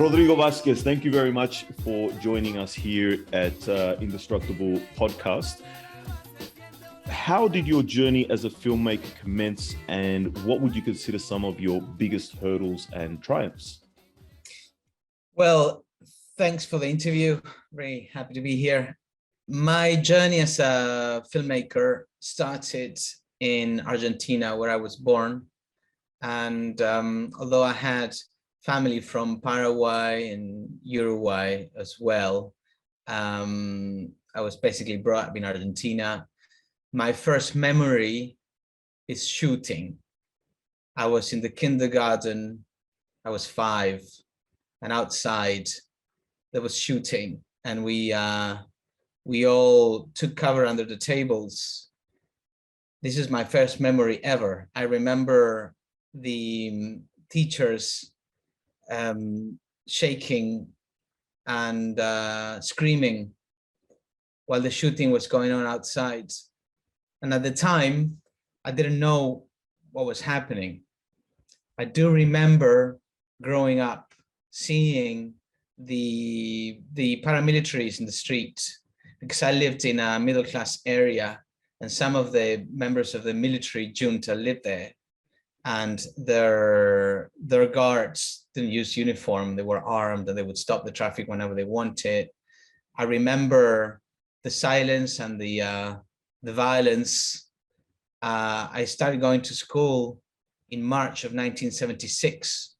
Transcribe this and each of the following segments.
Rodrigo Vázquez, thank you very much for joining us here at Indestructible podcast. How did your journey as a filmmaker commence, and what would you consider some of your biggest hurdles and triumphs? Well, thanks for the interview. Very happy to be here. My journey as a filmmaker started in Argentina, where I was born. And although I had family from Paraguay and Uruguay as well, I was basically brought up in Argentina. My first memory is shooting. I was in the kindergarten, I was 5, and outside there was shooting, and we all took cover under the tables. This is my first memory ever. I remember the teachers shaking and screaming while the shooting was going on outside. And at the time, I didn't know what was happening. I do remember growing up, seeing the paramilitaries in the street, because I lived in a middle-class area, and some of the members of the military junta lived there. And their guards didn't use uniform, they were armed, and they would stop the traffic whenever they wanted. I remember the silence and the violence. I started going to school in March of 1976,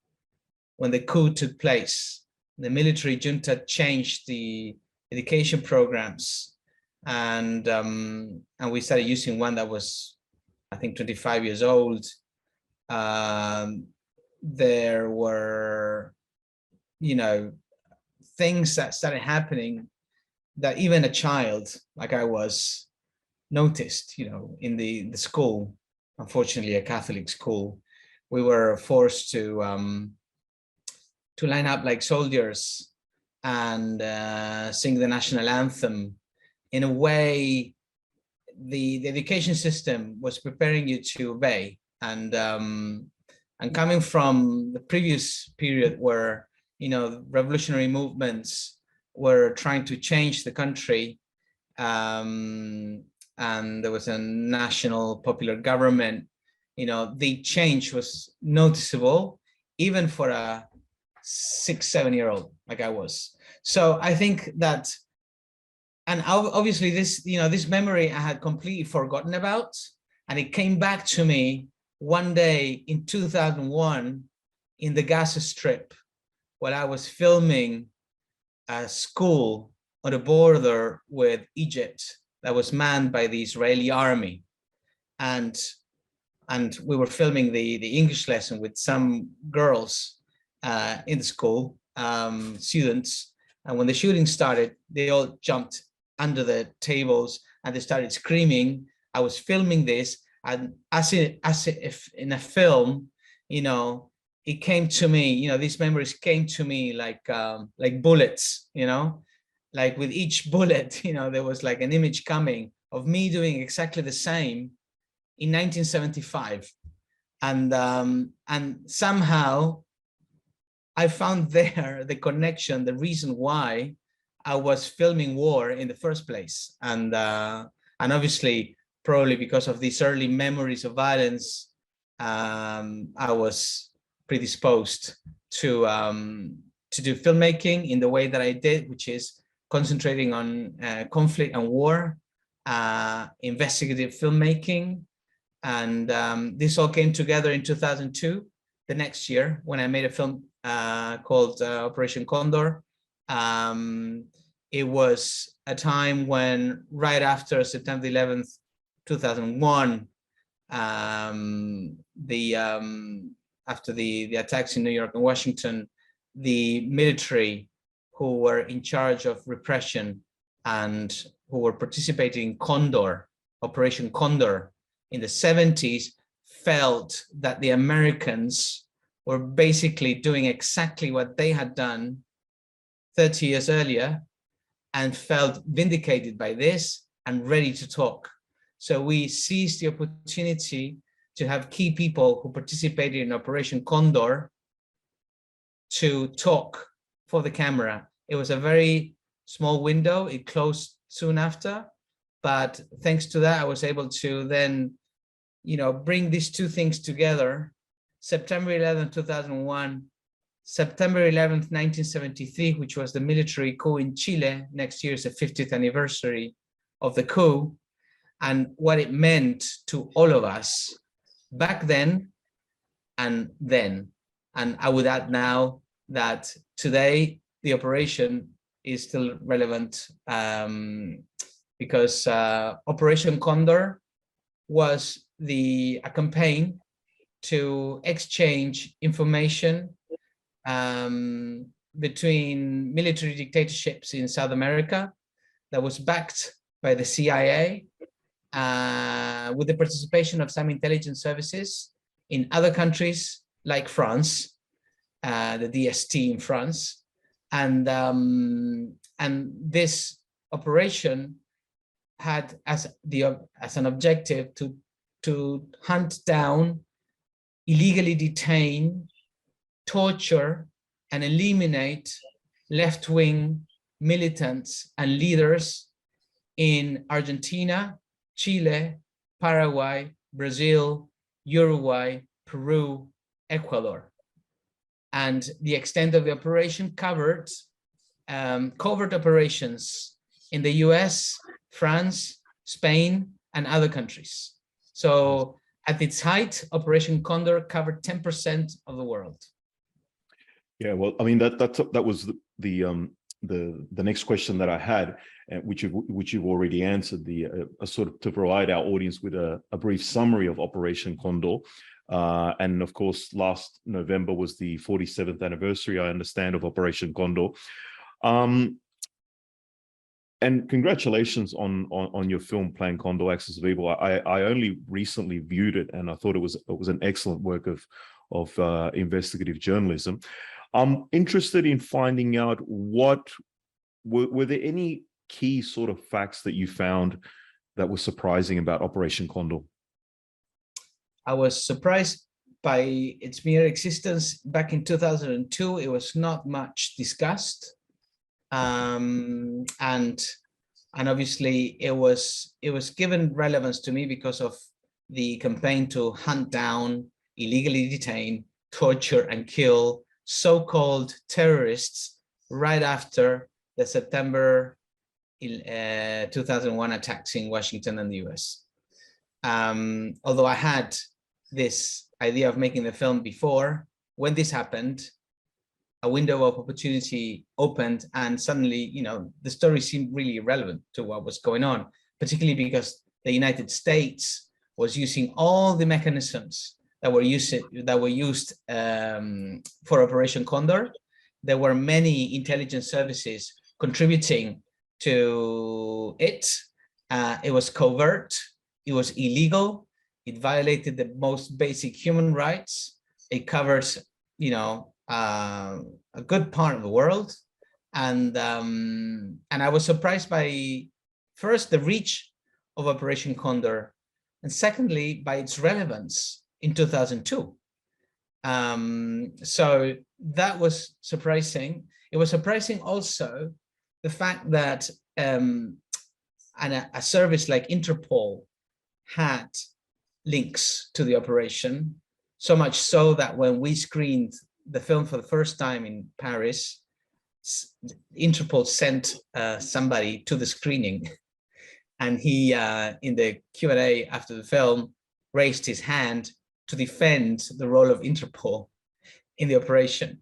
when the coup took place. The military junta changed the education programs, and we started using one that was, I think, 25 years old. There were, things that started happening that even a child like I was noticed, in the school. Unfortunately, a Catholic school. We were forced to line up like soldiers and sing the national anthem. In a way, the education system was preparing you to obey. And coming from the previous period where, revolutionary movements were trying to change the country, and there was a national popular government, the change was noticeable, even for a 6-7-year-old like I was. So I think that, and obviously this, this memory I had completely forgotten about, and it came back to me one day in 2001 in the Gaza Strip, while I was filming a school on the border with Egypt that was manned by the Israeli army. And we were filming the English lesson with some girls in the school, students. And when the shooting started, they all jumped under the tables and they started screaming. I was filming this, and as if in a film, it came to me, these memories came to me like bullets, like with each bullet, there was like an image coming of me doing exactly the same in 1975. And somehow I found there the connection, the reason why I was filming war in the first place. And obviously, probably because of these early memories of violence, I was predisposed to do filmmaking in the way that I did, which is concentrating on conflict and war, investigative filmmaking. And this all came together in 2002, the next year, when I made a film called Operation Condor. It was a time when, right after September 11th, 2001, after the attacks in New York and Washington, the military who were in charge of repression and who were participating in Condor, Operation Condor in the 70s, felt that the Americans were basically doing exactly what they had done 30 years earlier, and felt vindicated by this and ready to talk. So we seized the opportunity to have key people who participated in Operation Condor to talk for the camera. It was a very small window. It closed soon after, but thanks to that, I was able to then, bring these two things together. September 11th, 2001, September 11th, 1973, which was the military coup in Chile. Next year is the 50th anniversary of the coup, and what it meant to all of us back then and then. And I would add now that today the operation is still relevant, because Operation Condor was a campaign to exchange information between military dictatorships in South America that was backed by the CIA, with the participation of some intelligence services in other countries like France, the DST in France, and this operation had as an objective to hunt down, illegally detain, torture, and eliminate left-wing militants and leaders in Argentina, Chile, Paraguay, Brazil, Uruguay, Peru, Ecuador. And the extent of the operation covered covert operations in the US, France, Spain, and other countries. So at its height, Operation Condor covered 10% of the world. Yeah, well, I mean that was the next question that I had, which you've already answered. Sort of to provide our audience with a brief summary of Operation Condor, and of course, last November was the 47th anniversary, I understand, of Operation Condor. And congratulations on your film Plan Condor: Axis of Evil. I only recently viewed it, and I thought it was an excellent work of investigative journalism. I'm interested in finding out were there any key sort of facts that you found that were surprising about Operation Condor? I was surprised by its mere existence. Back in 2002, it was not much discussed. And obviously it was given relevance to me because of the campaign to hunt down, illegally detain, torture, and kill so-called terrorists right after the September 2001 attacks in Washington and the US. Although I had this idea of making the film before, when this happened, a window of opportunity opened, and suddenly, the story seemed really relevant to what was going on, particularly because the United States was using all the mechanisms that were used for Operation Condor. There were many intelligence services contributing to it. It was covert, it was illegal, it violated the most basic human rights. It covers, a good part of the world, and I was surprised by, first, the reach of Operation Condor, and secondly, by its relevance in 2002. So that was surprising. It was surprising also the fact that a service like Interpol had links to the operation, so much so that when we screened the film for the first time in Paris, Interpol sent somebody to the screening, and he, in the Q&A after the film, raised his hand to defend the role of Interpol in the operation.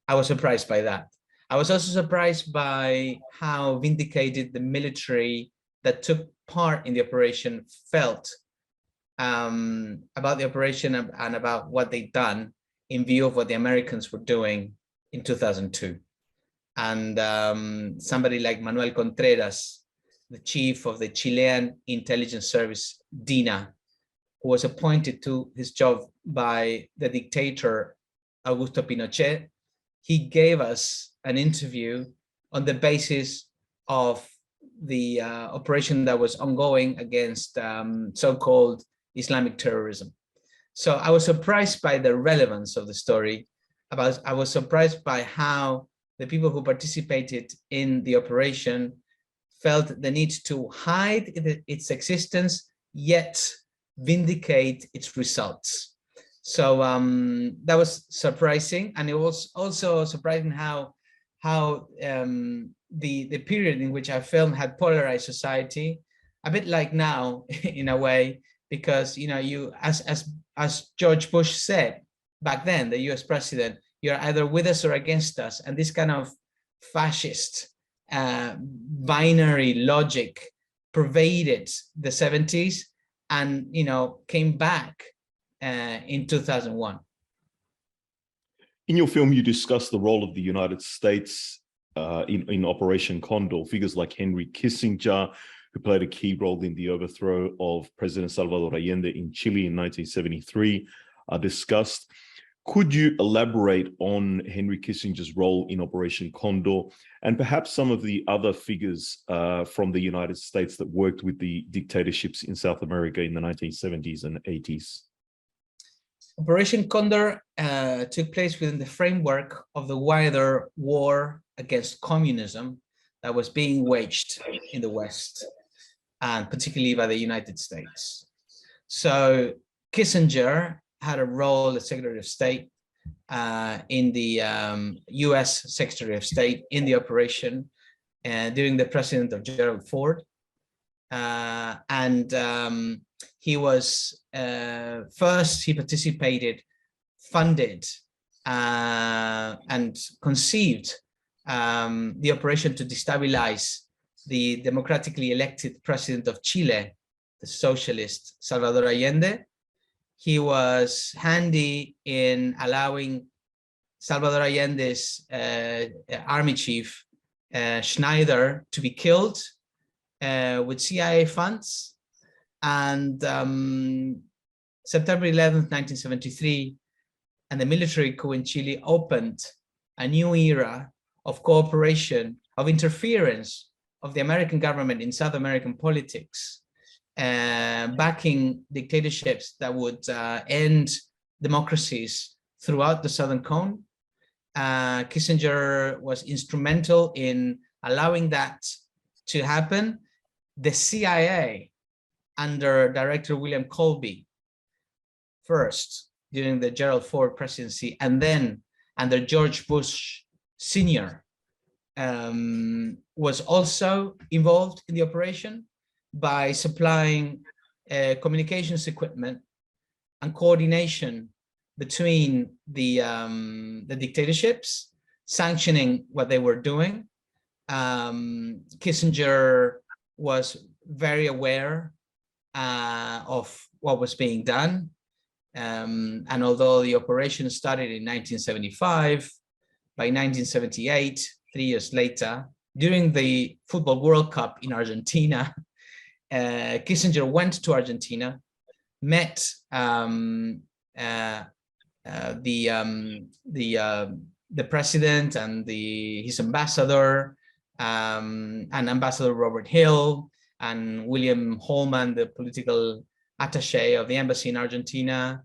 I was surprised by that. I was also surprised by how vindicated the military that took part in the operation felt about the operation and about what they'd done in view of what the Americans were doing in 2002. And somebody like Manuel Contreras, the chief of the Chilean intelligence service, DINA, who was appointed to his job by the dictator Augusto Pinochet, he gave us an interview on the basis of the operation that was ongoing against so-called Islamic terrorism. So I was surprised by the relevance of the story. I was surprised by how the people who participated in the operation felt the need to hide its existence, yet vindicate its results. So that was surprising, and it was also surprising how the period in which I filmed had polarized society, a bit like now in a way, because you as George Bush said back then, the U.S. president, you're either with us or against us, and this kind of fascist binary logic pervaded the 70s, and came back in 2001. In your film, you discuss the role of the United States in Operation Condor. Figures like Henry Kissinger, who played a key role in the overthrow of President Salvador Allende in Chile in 1973, are discussed. Could you elaborate on Henry Kissinger's role in Operation Condor, and perhaps some of the other figures from the United States that worked with the dictatorships in South America in the 1970s and 80s? Operation Condor took place within the framework of the wider war against communism that was being waged in the West, and particularly by the United States. So Kissinger had a role as Secretary of State in the US Secretary of State in the operation during the president of Gerald Ford. He was, first he participated, funded, and conceived the operation to destabilize the democratically elected president of Chile, the socialist Salvador Allende. He was handy in allowing Salvador Allende's army chief, Schneider, to be killed with CIA funds. And September 11th, 1973, and the military coup in Chile opened a new era of cooperation, of interference of the American government in South American politics, backing dictatorships that would end democracies throughout the Southern Cone. Kissinger was instrumental in allowing that to happen. The CIA, under Director William Colby, first during the Gerald Ford presidency, and then under George Bush Sr., was also involved in the operation by supplying communications equipment and coordination between the dictatorships, sanctioning what they were doing. Kissinger was very aware of what was being done. And although the operation started in 1975, by 1978, 3 years later, during the Football World Cup in Argentina, Kissinger went to Argentina, met the president and his ambassador, and Ambassador Robert Hill, and William Holman, the political attaché of the embassy in Argentina,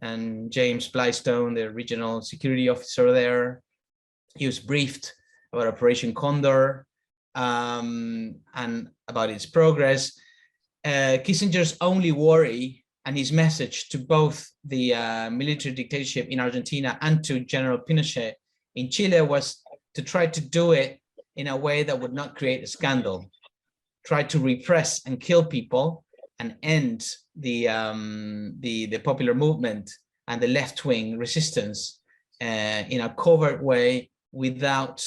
and James Blystone, the regional security officer there. He was briefed about Operation Condor and about its progress. Kissinger's only worry and his message to both the military dictatorship in Argentina and to General Pinochet in Chile was to try to do it in a way that would not create a scandal, try to repress and kill people and end the popular movement and the left-wing resistance in a covert way without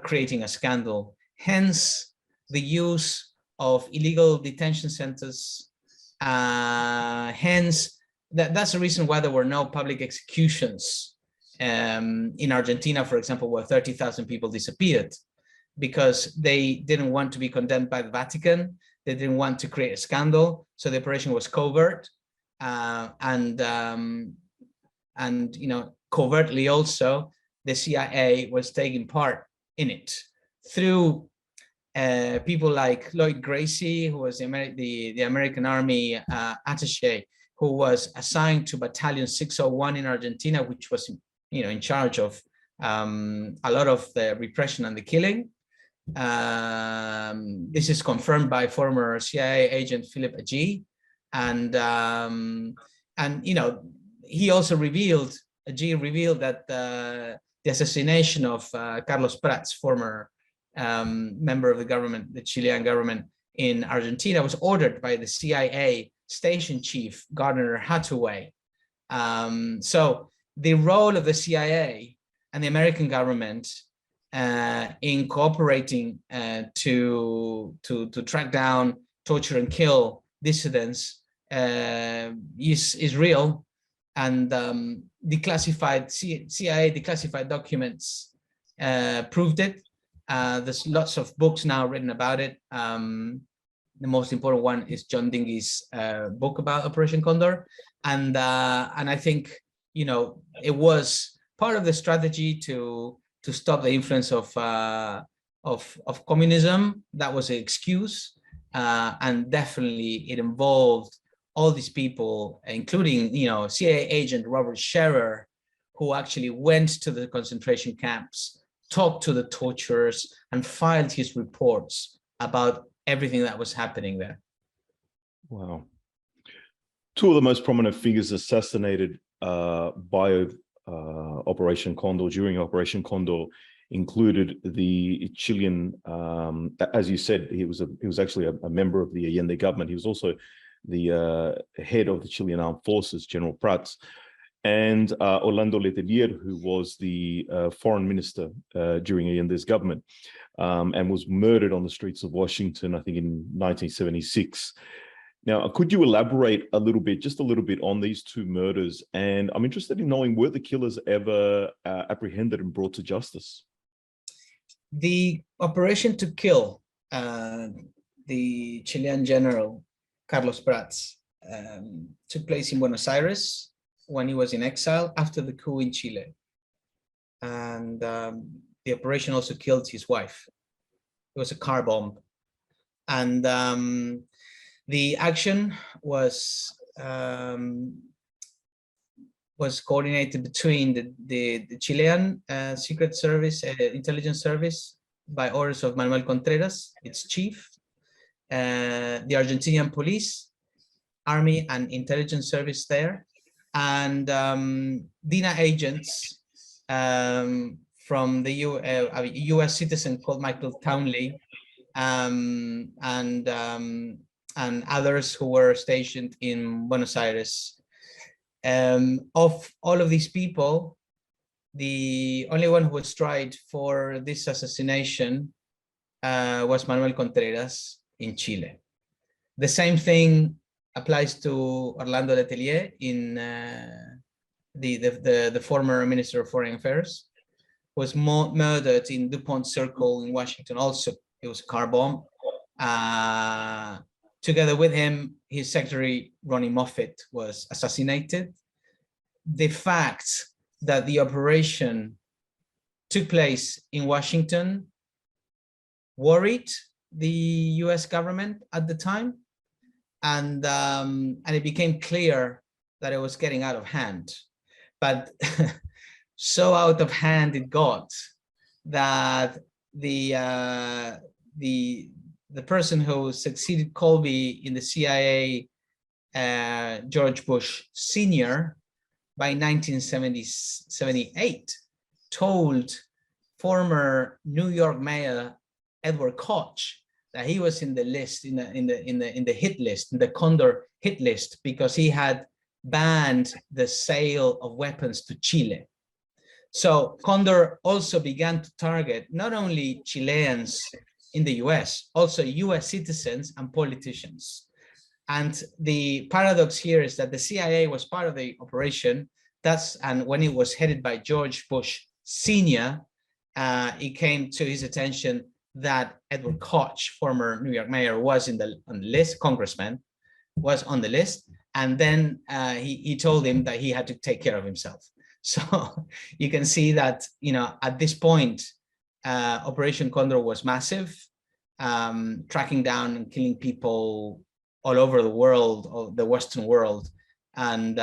creating a scandal. Hence the use of illegal detention centers. Hence that's the reason why there were no public executions in Argentina, for example, where 30,000 people disappeared, because they didn't want to be condemned by the Vatican. They didn't want to create a scandal, so the operation was covert, and covertly also the CIA was taking part in it through people like Lloyd Gracie, who was the American Army attaché, who was assigned to Battalion 601 in Argentina, which was in charge of a lot of the repression and the killing. This is confirmed by former CIA agent Philip Agee, and you know, he also revealed, Agee revealed that the assassination of Carlos Prats, former member of the government, the Chilean government in Argentina, was ordered by the CIA station chief Gardner Hathaway. So the role of the CIA and the American government in cooperating to track down, torture, and kill dissidents is real, and declassified CIA declassified documents proved it. There's lots of books now written about it. The most important one is John Dingy's book about Operation Condor, and I think, you know, it was part of the strategy to stop the influence of communism. That was an excuse, and definitely it involved all these people, including, you know, CIA agent Robert Scherer, who actually went to the concentration camps, talked to the torturers, and filed his reports about everything that was happening there. Wow. Two of the most prominent figures assassinated by Operation Condor, during Operation Condor, included the Chilean, as you said, he was actually a member of the Allende government. He was also the head of the Chilean Armed Forces, General Prats, and Orlando Letelier, who was the foreign minister during Allende's government, and was murdered on the streets of Washington, I think in 1976. Now, could you elaborate a little bit, just a little bit, on these two murders? And I'm interested in knowing, were the killers ever apprehended and brought to justice? The operation to kill the Chilean general Carlos Prats took place in Buenos Aires when he was in exile after the coup in Chile. And the operation also killed his wife. It was a car bomb. And the action was coordinated between the Chilean Secret Service, intelligence service, by orders of Manuel Contreras, its chief, the Argentinian police, army and intelligence service there, and DINA agents from the US citizen called Michael Townley, and others who were stationed in Buenos Aires. Of all of these people, the only one who was tried for this assassination was Manuel Contreras in Chile. The same thing applies to Orlando Letelier, in the former Minister of Foreign Affairs, who was murdered in DuPont Circle in Washington. Also, it was a car bomb. Together with him, his secretary, Ronnie Moffett, was assassinated. The fact that the operation took place in Washington worried the US government at the time, and it became clear that it was getting out of hand. But so out of hand it got that the person who succeeded Colby in the CIA, George Bush Sr., by 1978, told former New York Mayor Edward Koch that he was in the list, in the hit list, in the Condor hit list, because he had banned the sale of weapons to Chile. So Condor also began to target not only Chileans in the US, also US citizens and politicians. And the paradox here is that the CIA was part of the operation. And when it was headed by George Bush Sr., it came to his attention that Edward Koch, former New York mayor, was on the list, congressman, was on the list. And then he told him that he had to take care of himself. So you can see that, you know, at this point, Operation Condor was massive, tracking down and killing people all over the world, of the Western world. And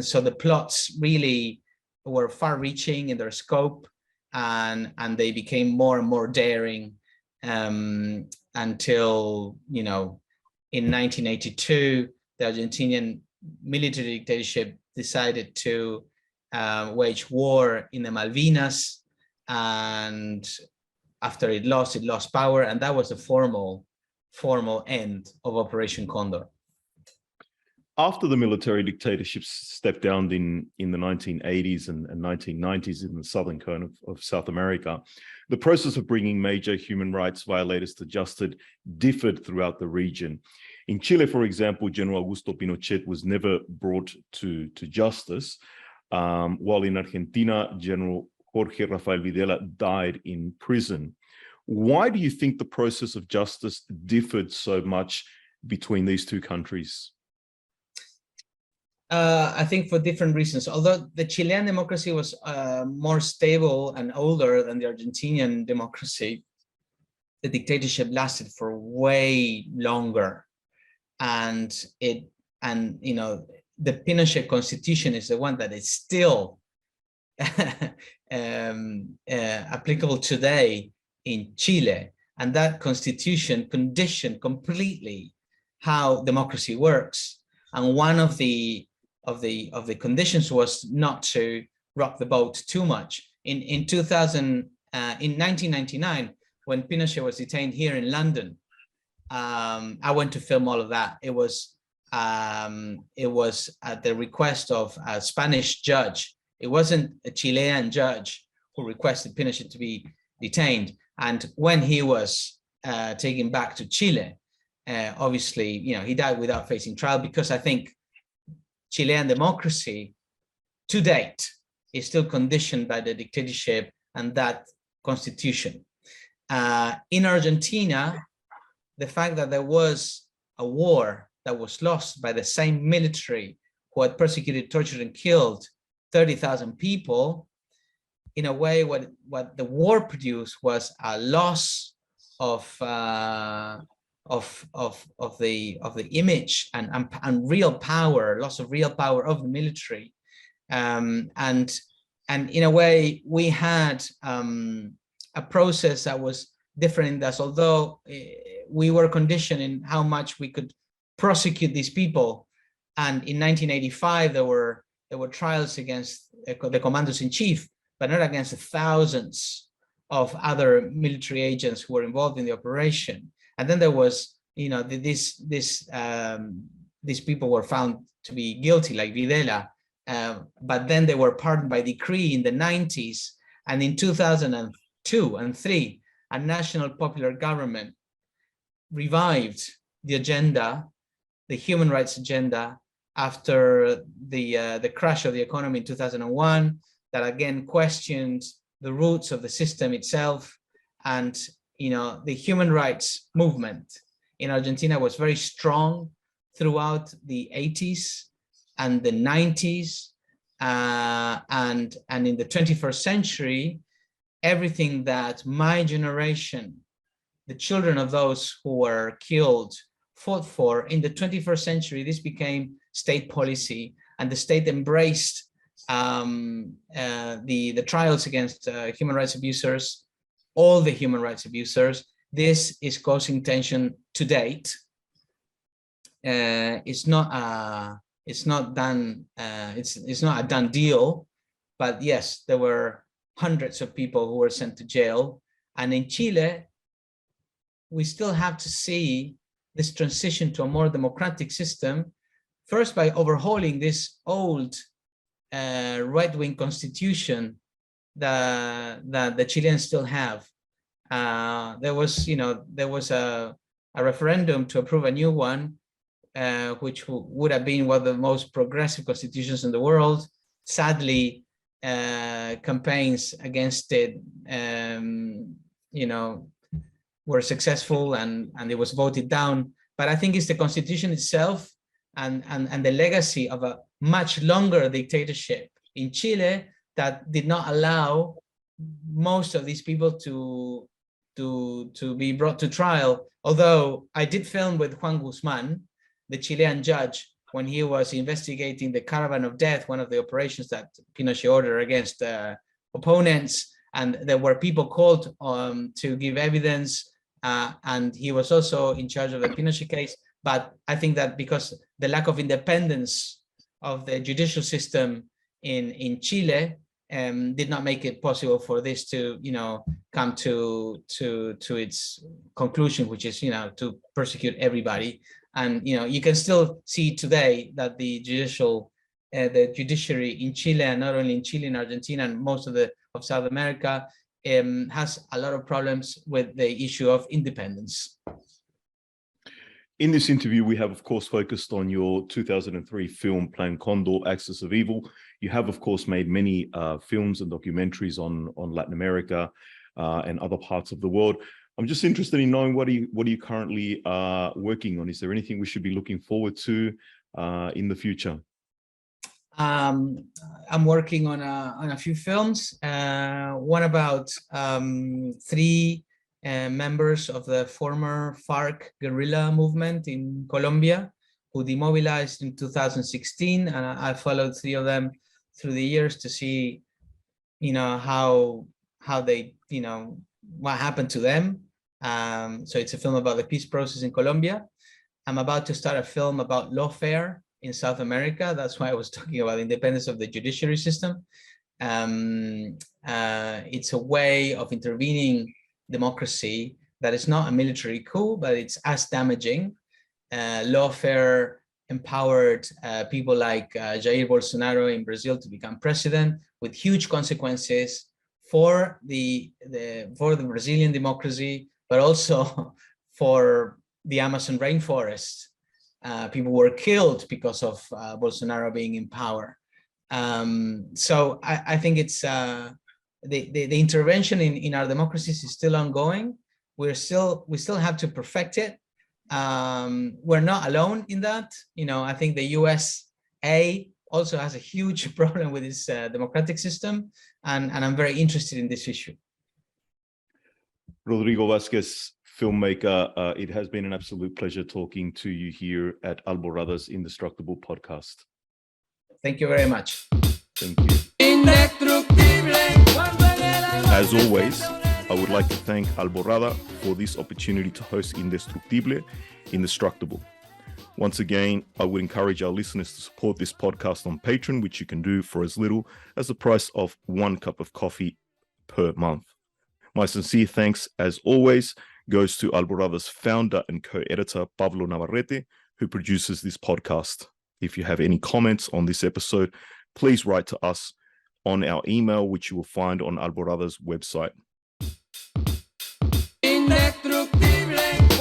so the plots really were far-reaching in their scope. and they became more and more daring until, you know, in 1982, the Argentinian military dictatorship decided to wage war in the Malvinas, and after it lost power, and that was the formal end of Operation Condor. After the military dictatorships stepped down in the 1980s and 1990s in the southern cone of South America, the process of bringing major human rights violators to justice differed throughout the region. In Chile, for example, General Augusto Pinochet was never brought to justice, while in Argentina, General Jorge Rafael Videla died in prison. Why do you think the process of justice differed so much between these two countries? I think for different reasons. Although the Chilean democracy was more stable and older than the Argentinian democracy, the dictatorship lasted for way longer, and you know, the Pinochet constitution is the one that is still applicable today in Chile, and that constitution conditioned completely how democracy works. And one of the conditions was not to rock the boat too much. In 1999, when Pinochet was detained here in London, I went to film all of that. It was at the request of a Spanish judge. It wasn't a Chilean judge who requested Pinochet to be detained. And when he was taken back to Chile, obviously, you know, he died without facing trial, because I think Chilean democracy to date is still conditioned by the dictatorship and that constitution. In Argentina, the fact that there was a war that was lost by the same military who had persecuted, tortured, and killed 30,000 people, in a way, what the war produced was a loss of the image and real power, loss of real power of the military, and in a way we had a process that was different in that, although we were conditioned in how much we could prosecute these people, and in 1985 there were trials against the commanders in chief, but not against the thousands of other military agents who were involved in the operation. And then there was, you know, these people were found to be guilty, like Videla, but then they were pardoned by decree in the 90s. And in 2002 and 3, a national popular government revived the agenda, the human rights agenda, after the crash of the economy in 2001, that again questioned the roots of the system itself. And, you know, the human rights movement in Argentina was very strong throughout the 80s and the 90s. And in the 21st century, everything that my generation, the children of those who were killed, fought for, in the 21st century, this became state policy, and the state embraced the trials against human rights abusers, all the human rights abusers. This is causing tension to date. It's not done. It's not a done deal, but yes, there were hundreds of people who were sent to jail. And in Chile, we still have to see this transition to a more democratic system, first by overhauling this old right-wing constitution that the Chileans still have. There was a referendum to approve a new one, which would have been one of the most progressive constitutions in the world. Sadly, campaigns against it, were successful, and it was voted down. But I think it's the constitution itself and the legacy of a much longer dictatorship in Chile that did not allow most of these people to be brought to trial. Although I did film with Juan Guzman, the Chilean judge, when he was investigating the Caravan of Death, one of the operations that Pinochet ordered against opponents, and there were people called to give evidence, and he was also in charge of the Pinochet case. But I think that because the lack of independence of the judicial system in Chile did not make it possible for this to, come to its conclusion, which is, to persecute everybody. And you can still see today that the judiciary in Chile, and not only in Chile, in Argentina, and most of South America, has a lot of problems with the issue of independence. In this interview, we have, of course, focused on your 2003 film, Plan Condor, Axis of Evil. You have, of course, made many films and documentaries on Latin America and other parts of the world. I'm just interested in knowing what are you currently working on? Is there anything we should be looking forward to in the future? I'm working on a few films. One about 3 members of the former FARC guerrilla movement in Colombia, who demobilized in 2016, and I followed 3 of them through the years to see, how they, what happened to them. So it's a film about the peace process in Colombia. I'm about to start a film about lawfare in South America. That's why I was talking about independence of the judiciary system. It's a way of intervening democracy that is not a military coup, but it's as damaging. Lawfare empowered people like Jair Bolsonaro in Brazil to become president, with huge consequences for the Brazilian democracy, but also for the Amazon rainforest. People were killed because of Bolsonaro being in power. So I think it's the intervention in our democracies is still ongoing. We still have to perfect it. We're not alone in that. I think the USA also has a huge problem with its democratic system, and I'm very interested in this issue. Rodrigo Vázquez, filmmaker, it has been an absolute pleasure talking to you here at Alborada's Indestructible podcast. Thank you very much. Thank you. As always, I would like to thank Alborada for this opportunity to host Indestructible. Once again, I would encourage our listeners to support this podcast on Patreon, which you can do for as little as the price of 1 cup of coffee per month. My sincere thanks, as always, goes to Alborada's founder and co-editor, Pablo Navarrete, who produces this podcast. If you have any comments on this episode, please write to us on our email, which you will find on Alborada's website. Indestructible.